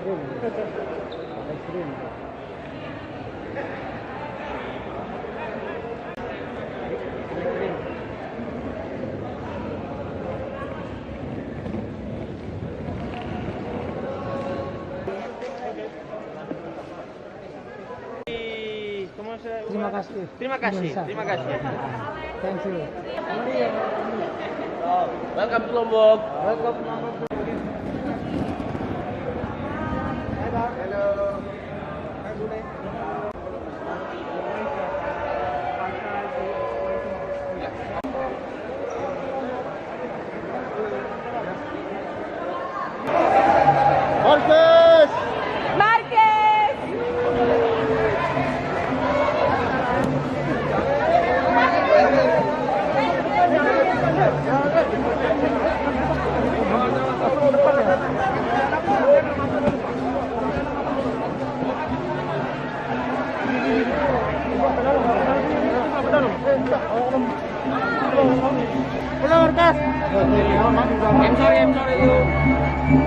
Ekstrim. Ekstrim. Terima kasih. Terima kasih. Terima kasih. Thank you. Welcome to Lombok. Welcome to Lombok. Hello. Marquez! Marquez! Halo Marquez. I'm sorry you.